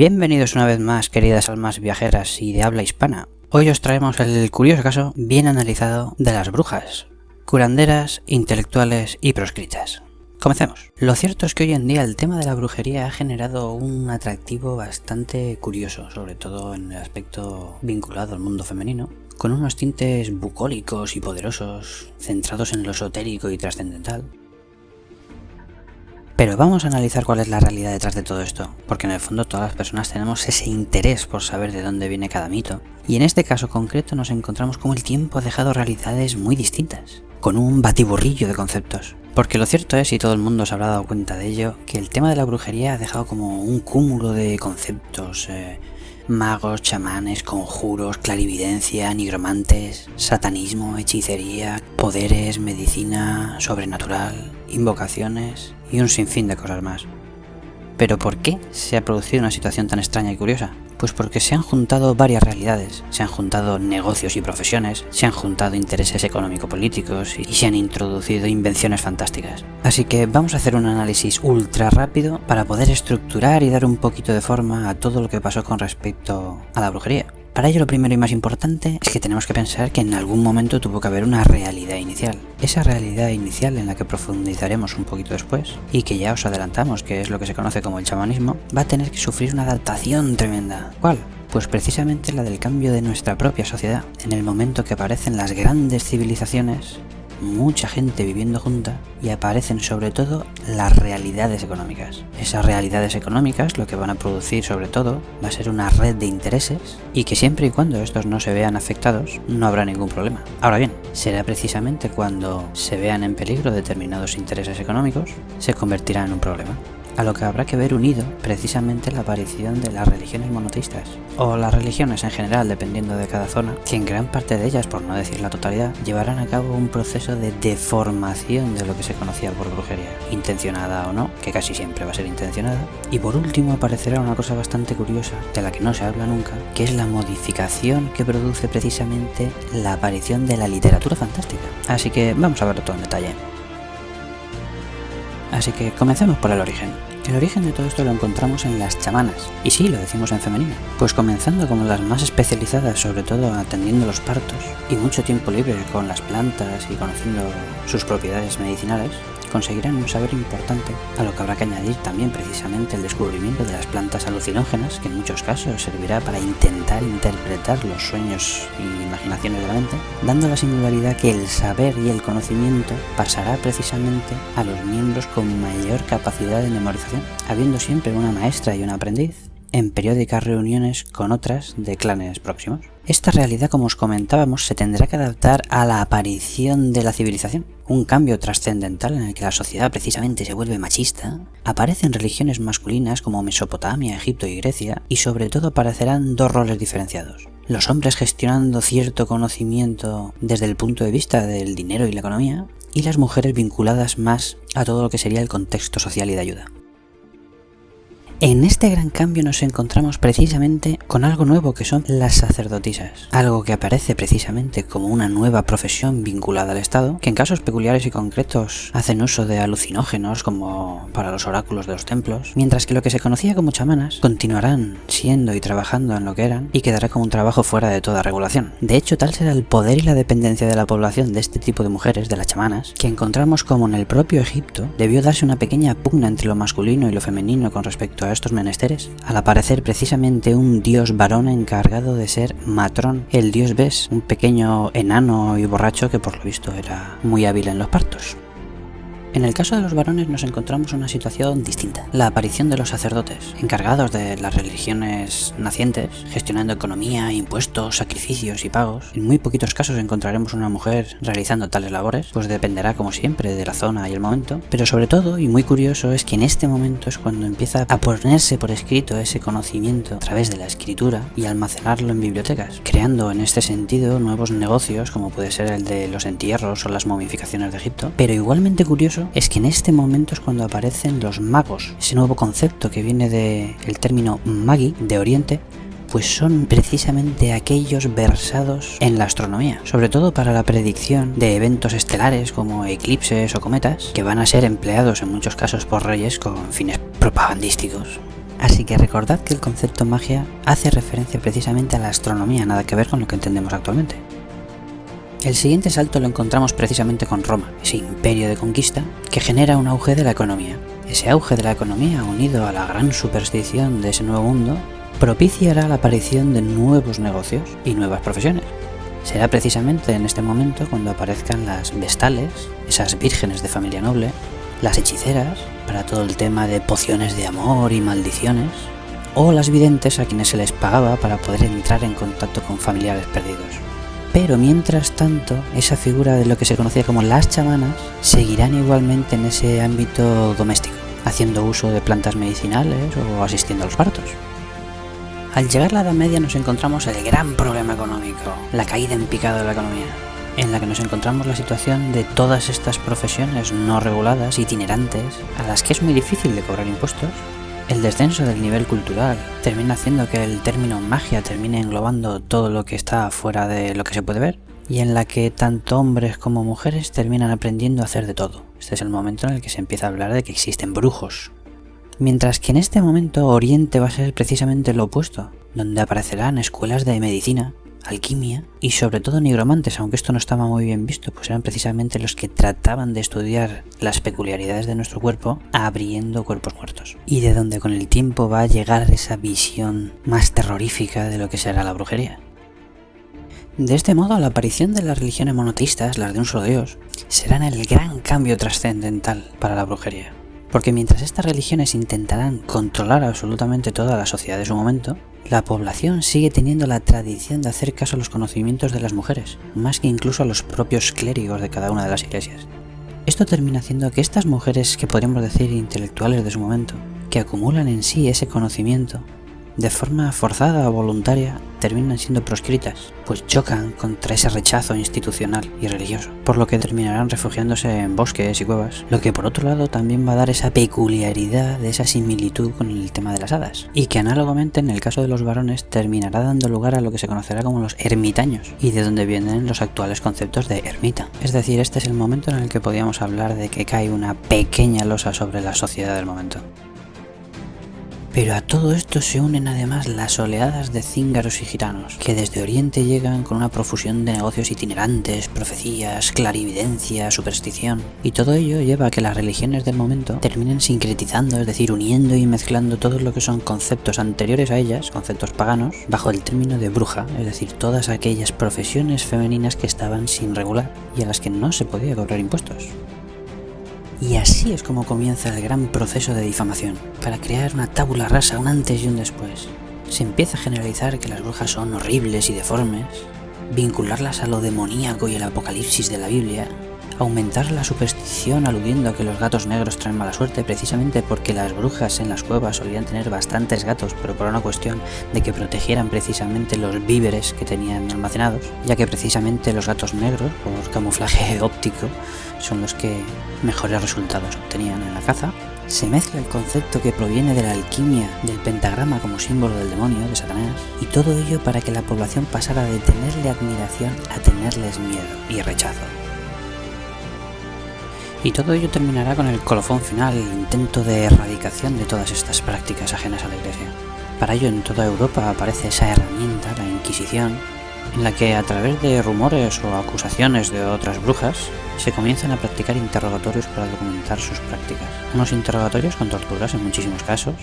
Bienvenidos una vez más, queridas almas viajeras y de habla hispana. Hoy os traemos el curioso caso bien analizado de las brujas, curanderas, intelectuales y proscritas. Comencemos. Lo cierto es que hoy en día el tema de la brujería ha generado un atractivo bastante curioso, sobre todo en el aspecto vinculado al mundo femenino, con unos tintes bucólicos y poderosos, centrados en lo esotérico y trascendental. Pero vamos a analizar cuál es la realidad detrás de todo esto, porque en el fondo todas las personas tenemos ese interés por saber de dónde viene cada mito, y en este caso concreto nos encontramos como el tiempo ha dejado realidades muy distintas, con un batiburrillo de conceptos. Porque lo cierto es, y todo el mundo se habrá dado cuenta de ello, que el tema de la brujería ha dejado como un cúmulo de conceptos, magos, chamanes, conjuros, clarividencia, nigromantes, satanismo, hechicería, poderes, medicina sobrenatural, invocaciones y un sinfín de cosas más. ¿Pero por qué se ha producido una situación tan extraña y curiosa? Pues porque se han juntado varias realidades, se han juntado negocios y profesiones, se han juntado intereses económico-políticos y se han introducido invenciones fantásticas. Así que vamos a hacer un análisis ultra rápido para poder estructurar y dar un poquito de forma a todo lo que pasó con respecto a la brujería. Para ello lo primero y más importante es que tenemos que pensar que en algún momento tuvo que haber una realidad inicial. Esa realidad inicial en la que profundizaremos un poquito después y que ya os adelantamos que es lo que se conoce como el chamanismo, va a tener que sufrir una adaptación tremenda. ¿Cuál? Pues precisamente la del cambio de nuestra propia sociedad. En el momento que aparecen las grandes civilizaciones, mucha gente viviendo junta y aparecen sobre todo las realidades económicas. Esas realidades económicas lo que van a producir sobre todo va a ser una red de intereses y que siempre y cuando estos no se vean afectados no habrá ningún problema. Ahora bien, será precisamente cuando se vean en peligro determinados intereses económicos se convertirá en un problema. A lo que habrá que ver unido precisamente la aparición de las religiones monoteístas, o las religiones en general dependiendo de cada zona, que en gran parte de ellas, por no decir la totalidad, llevarán a cabo un proceso de deformación de lo que se conocía por brujería, intencionada o no, que casi siempre va a ser intencionada. Y por último aparecerá una cosa bastante curiosa, de la que no se habla nunca, que es la modificación que produce precisamente la aparición de la literatura fantástica. Así que vamos a verlo todo en detalle. Así que comencemos por el origen. El origen de todo esto lo encontramos en las chamanas, y sí, lo decimos en femenino, pues comenzando como las más especializadas, sobre todo atendiendo los partos, y mucho tiempo libre con las plantas y conociendo sus propiedades medicinales, conseguirán un saber importante, a lo que habrá que añadir también precisamente el descubrimiento de las plantas alucinógenas, que en muchos casos servirá para intentar interpretar los sueños y imaginaciones de la mente, dando la singularidad que el saber y el conocimiento pasará precisamente a los miembros con mayor capacidad de memorización, habiendo siempre una maestra y un aprendiz en periódicas reuniones con otras de clanes próximos. Esta realidad, como os comentábamos, se tendrá que adaptar a la aparición de la civilización, un cambio trascendental en el que la sociedad precisamente se vuelve machista, aparecen religiones masculinas como Mesopotamia, Egipto y Grecia, y sobre todo aparecerán dos roles diferenciados. Los hombres gestionando cierto conocimiento desde el punto de vista del dinero y la economía, y las mujeres vinculadas más a todo lo que sería el contexto social y de ayuda. En este gran cambio nos encontramos precisamente con algo nuevo que son las sacerdotisas, algo que aparece precisamente como una nueva profesión vinculada al Estado, que en casos peculiares y concretos hacen uso de alucinógenos como para los oráculos de los templos, mientras que lo que se conocía como chamanas continuarán siendo y trabajando en lo que eran y quedará como un trabajo fuera de toda regulación. De hecho, tal será el poder y la dependencia de la población de este tipo de mujeres, de las chamanas, que encontramos como en el propio Egipto debió darse una pequeña pugna entre lo masculino y lo femenino con respecto a estos menesteres, al aparecer precisamente un dios varón encargado de ser matrón, el dios Bes, un pequeño enano y borracho que por lo visto era muy hábil en los partos. En el caso de los varones nos encontramos una situación distinta, la aparición de los sacerdotes, encargados de las religiones nacientes, gestionando economía, impuestos, sacrificios y pagos. En muy poquitos casos encontraremos una mujer realizando tales labores, pues dependerá como siempre de la zona y el momento, pero sobre todo, y muy curioso, es que en este momento es cuando empieza a ponerse por escrito ese conocimiento a través de la escritura y almacenarlo en bibliotecas, creando en este sentido nuevos negocios como puede ser el de los entierros o las momificaciones de Egipto, pero igualmente curioso es que en este momento es cuando aparecen los magos, ese nuevo concepto que viene del término magi de Oriente, pues son precisamente aquellos versados en la astronomía, sobre todo para la predicción de eventos estelares como eclipses o cometas, que van a ser empleados en muchos casos por reyes con fines propagandísticos. Así que recordad que el concepto magia hace referencia precisamente a la astronomía, nada que ver con lo que entendemos actualmente. El siguiente salto lo encontramos precisamente con Roma, ese imperio de conquista que genera un auge de la economía. Ese auge de la economía, unido a la gran superstición de ese nuevo mundo, propiciará la aparición de nuevos negocios y nuevas profesiones. Será precisamente en este momento cuando aparezcan las vestales, esas vírgenes de familia noble, las hechiceras, para todo el tema de pociones de amor y maldiciones, o las videntes a quienes se les pagaba para poder entrar en contacto con familiares perdidos. Pero mientras tanto, esa figura de lo que se conocía como las chamanas seguirán igualmente en ese ámbito doméstico, haciendo uso de plantas medicinales o asistiendo a los partos. Al llegar la Edad Media nos encontramos el gran problema económico, la caída en picado de la economía, en la que nos encontramos la situación de todas estas profesiones no reguladas, itinerantes, a las que es muy difícil de cobrar impuestos. El descenso del nivel cultural termina haciendo que el término magia termine englobando todo lo que está fuera de lo que se puede ver, y en la que tanto hombres como mujeres terminan aprendiendo a hacer de todo. Este es el momento en el que se empieza a hablar de que existen brujos. Mientras que en este momento Oriente va a ser precisamente lo opuesto, donde aparecerán escuelas de medicina, alquimia y sobre todo nigromantes, aunque esto no estaba muy bien visto, pues eran precisamente los que trataban de estudiar las peculiaridades de nuestro cuerpo abriendo cuerpos muertos. Y de donde con el tiempo va a llegar esa visión más terrorífica de lo que será la brujería. De este modo, la aparición de las religiones monoteístas, las de un solo dios, serán el gran cambio trascendental para la brujería. Porque mientras estas religiones intentarán controlar absolutamente toda la sociedad de su momento, la población sigue teniendo la tradición de hacer caso a los conocimientos de las mujeres, más que incluso a los propios clérigos de cada una de las iglesias. Esto termina haciendo que estas mujeres, que podríamos decir intelectuales de su momento, que acumulan en sí ese conocimiento, de forma forzada o voluntaria, terminan siendo proscritas, pues chocan contra ese rechazo institucional y religioso, por lo que terminarán refugiándose en bosques y cuevas, lo que por otro lado también va a dar esa peculiaridad de esa similitud con el tema de las hadas, y que análogamente en el caso de los varones terminará dando lugar a lo que se conocerá como los ermitaños, y de donde vienen los actuales conceptos de ermita. Es decir, este es el momento en el que podíamos hablar de que cae una pequeña losa sobre la sociedad del momento. Pero a todo esto se unen además las oleadas de cíngaros y gitanos, que desde Oriente llegan con una profusión de negocios itinerantes, profecías, clarividencia, superstición, y todo ello lleva a que las religiones del momento terminen sincretizando, es decir, uniendo y mezclando todo lo que son conceptos anteriores a ellas, conceptos paganos, bajo el término de bruja, es decir, todas aquellas profesiones femeninas que estaban sin regular y a las que no se podía cobrar impuestos. Y así es como comienza el gran proceso de difamación, para crear una tabula rasa, un antes y un después. Se empieza a generalizar que las brujas son horribles y deformes, vincularlas a lo demoníaco y el apocalipsis de la Biblia, aumentar la superstición aludiendo a que los gatos negros traen mala suerte precisamente porque las brujas en las cuevas solían tener bastantes gatos, pero por una cuestión de que protegieran precisamente los víveres que tenían almacenados, ya que precisamente los gatos negros, por camuflaje óptico, son los que mejores resultados obtenían en la caza. Se mezcla el concepto que proviene de la alquimia del pentagrama como símbolo del demonio, de Satanás, y todo ello para que la población pasara de tenerle admiración a tenerles miedo y rechazo. Y todo ello terminará con el colofón final, el intento de erradicación de todas estas prácticas ajenas a la Iglesia. Para ello en toda Europa aparece esa herramienta, la Inquisición, en la que a través de rumores o acusaciones de otras brujas se comienzan a practicar interrogatorios para documentar sus prácticas. Unos interrogatorios con torturas en muchísimos casos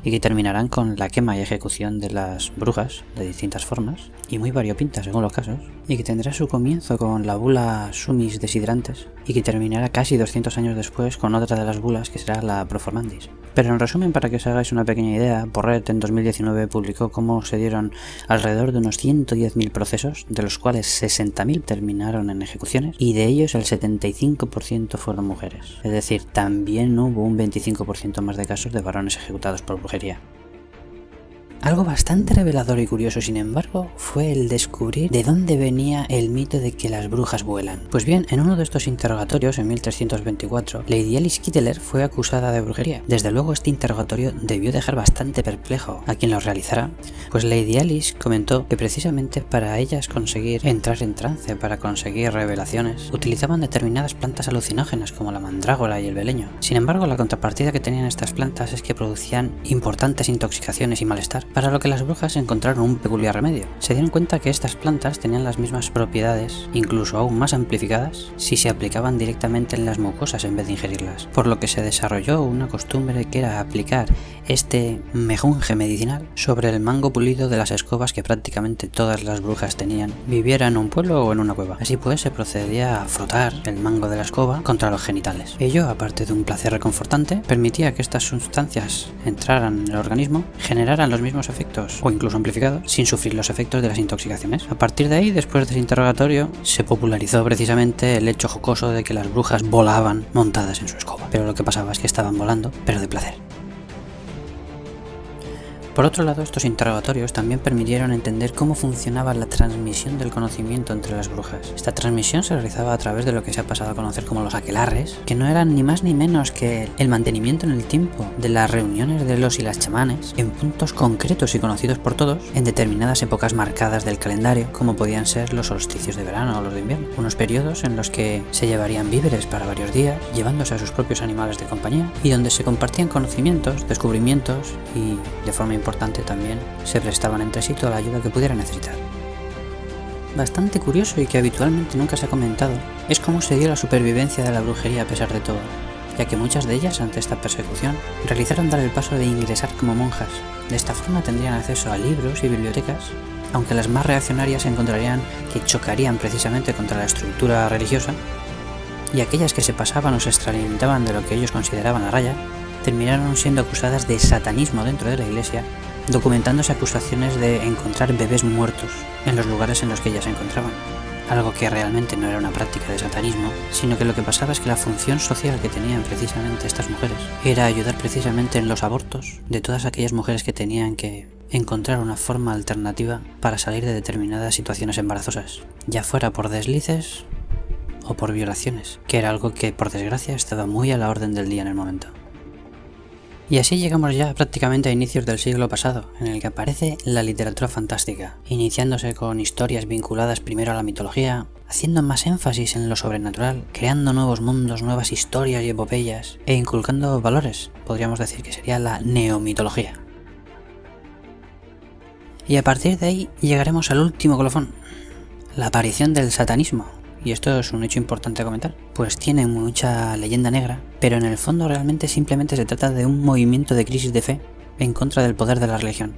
y que terminarán con la quema y ejecución de las brujas de distintas formas y muy variopintas según los casos, y que tendrá su comienzo con la bula Sumis Desidrantes y que terminará casi 200 años después con otra de las bulas que será la Proformandis. Pero en resumen, para que os hagáis una pequeña idea, Porret en 2019 publicó cómo se dieron alrededor de unos 110.000 procesos, de los cuales 60.000 terminaron en ejecuciones y de ellos el 75% fueron mujeres. Es decir, también hubo un 25% más de casos de varones ejecutados por brujería. Algo bastante revelador y curioso, sin embargo, fue el descubrir de dónde venía el mito de que las brujas vuelan. Pues bien, en uno de estos interrogatorios, en 1324, Lady Alice Kitteler fue acusada de brujería. Desde luego, este interrogatorio debió dejar bastante perplejo a quien lo realizara, pues Lady Alice comentó que precisamente para ellas conseguir entrar en trance, para conseguir revelaciones, utilizaban determinadas plantas alucinógenas como la mandrágora y el beleño. Sin embargo, la contrapartida que tenían estas plantas es que producían importantes intoxicaciones y malestar, para lo que las brujas encontraron un peculiar remedio. Se dieron cuenta que estas plantas tenían las mismas propiedades, incluso aún más amplificadas, si se aplicaban directamente en las mucosas en vez de ingerirlas, por lo que se desarrolló una costumbre que era aplicar este mejunje medicinal sobre el mango pulido de las escobas que prácticamente todas las brujas tenían, viviera en un pueblo o en una cueva. Así pues, se procedía a frotar el mango de la escoba contra los genitales. Ello, aparte de un placer reconfortante, permitía que estas sustancias entraran en el organismo, generaran los mismos efectos o incluso amplificados sin sufrir los efectos de las intoxicaciones. A partir de ahí, después de ese interrogatorio, se popularizó precisamente el hecho jocoso de que las brujas volaban montadas en su escoba, pero lo que pasaba es que estaban volando, pero de placer. Por otro lado, estos interrogatorios también permitieron entender cómo funcionaba la transmisión del conocimiento entre las brujas. Esta transmisión se realizaba a través de lo que se ha pasado a conocer como los aquelarres, que no eran ni más ni menos que el mantenimiento en el tiempo de las reuniones de los y las chamanes en puntos concretos y conocidos por todos en determinadas épocas marcadas del calendario, como podían ser los solsticios de verano o los de invierno, unos periodos en los que se llevarían víveres para varios días, llevándose a sus propios animales de compañía, y donde se compartían conocimientos, descubrimientos y, de forma importante también, se prestaban entre sí toda la ayuda que pudieran necesitar. Bastante curioso y que habitualmente nunca se ha comentado es cómo se dio la supervivencia de la brujería a pesar de todo, ya que muchas de ellas, ante esta persecución, realizaron dar el paso de ingresar como monjas. De esta forma tendrían acceso a libros y bibliotecas, aunque las más reaccionarias encontrarían que chocarían precisamente contra la estructura religiosa, y aquellas que se pasaban o se extralimitaban de lo que ellos consideraban la raya, terminaron siendo acusadas de satanismo dentro de la iglesia, documentándose acusaciones de encontrar bebés muertos en los lugares en los que ellas se encontraban. Algo que realmente no era una práctica de satanismo, sino que lo que pasaba es que la función social que tenían precisamente estas mujeres era ayudar precisamente en los abortos de todas aquellas mujeres que tenían que encontrar una forma alternativa para salir de determinadas situaciones embarazosas, ya fuera por deslices o por violaciones, que era algo que por desgracia estaba muy a la orden del día en el momento. Y así llegamos ya prácticamente a inicios del siglo pasado, en el que aparece la literatura fantástica, iniciándose con historias vinculadas primero a la mitología, haciendo más énfasis en lo sobrenatural, creando nuevos mundos, nuevas historias y epopeyas, e inculcando valores, podríamos decir que sería la neomitología. Y a partir de ahí llegaremos al último colofón, la aparición del satanismo. Y esto es un hecho importante a comentar, pues tiene mucha leyenda negra, pero en el fondo realmente simplemente se trata de un movimiento de crisis de fe en contra del poder de la religión,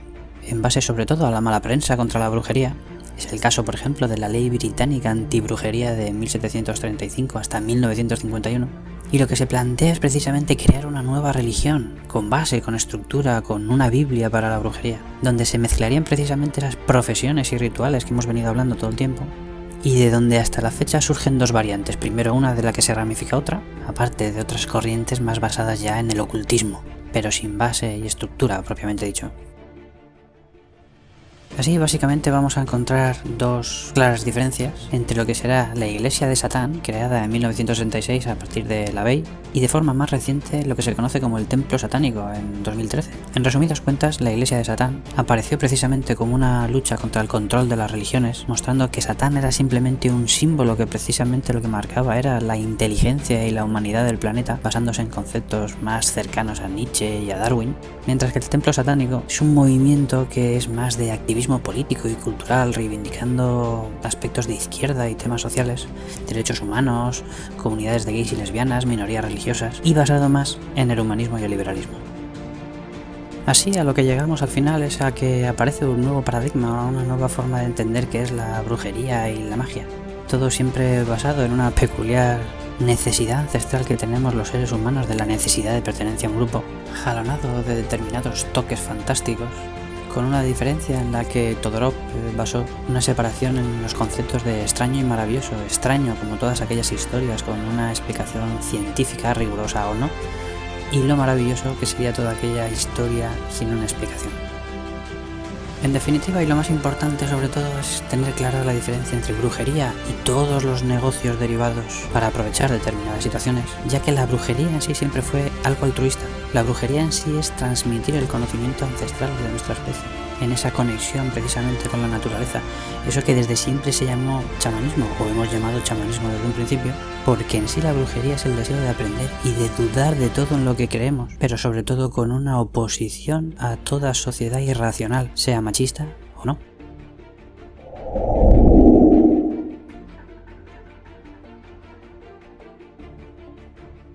en base sobre todo a la mala prensa contra la brujería. Es el caso, por ejemplo, de la ley británica antibrujería de 1735 hasta 1951, y lo que se plantea es precisamente crear una nueva religión, con base, con estructura, con una Biblia para la brujería, donde se mezclarían precisamente las profesiones y rituales que hemos venido hablando todo el tiempo, y de donde hasta la fecha surgen dos variantes. Primero una de la que se ramifica otra, aparte de otras corrientes más basadas ya en el ocultismo, pero sin base y estructura propiamente dicho. Así básicamente vamos a encontrar dos claras diferencias entre lo que será la Iglesia de Satán, creada en 1966 a partir de LaVey, y de forma más reciente lo que se conoce como el Templo Satánico en 2013. En resumidas cuentas, la Iglesia de Satán apareció precisamente como una lucha contra el control de las religiones, mostrando que Satán era simplemente un símbolo que precisamente lo que marcaba era la inteligencia y la humanidad del planeta, basándose en conceptos más cercanos a Nietzsche y a Darwin, mientras que el Templo Satánico es un movimiento que es más de activismo político y cultural, reivindicando aspectos de izquierda y temas sociales, derechos humanos, comunidades de gays y lesbianas, minorías religiosas, y basado más en el humanismo y el liberalismo. Así, a lo que llegamos al final es a que aparece un nuevo paradigma, una nueva forma de entender qué es la brujería y la magia. Todo siempre basado en una peculiar necesidad ancestral que tenemos los seres humanos de la necesidad de pertenencia a un grupo, jalonado de determinados toques fantásticos, con una diferencia en la que Todorov basó una separación en los conceptos de extraño y maravilloso, extraño como todas aquellas historias con una explicación científica rigurosa o no, y lo maravilloso que sería toda aquella historia sin una explicación. En definitiva, y lo más importante sobre todo, es tener clara la diferencia entre brujería y todos los negocios derivados para aprovechar determinadas situaciones, ya que la brujería en sí siempre fue algo altruista. La brujería en sí es transmitir el conocimiento ancestral de nuestra especie, en esa conexión precisamente con la naturaleza, eso que desde siempre se llamó chamanismo, o hemos llamado chamanismo desde un principio, porque en sí la brujería es el deseo de aprender y de dudar de todo en lo que creemos, pero sobre todo con una oposición a toda sociedad irracional, sea machista o no.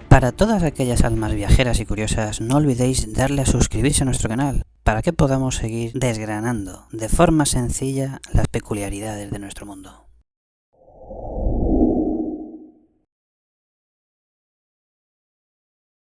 Para todas aquellas almas viajeras y curiosas, no olvidéis darle a suscribirse a nuestro canal, para que podamos seguir desgranando de forma sencilla las peculiaridades de nuestro mundo.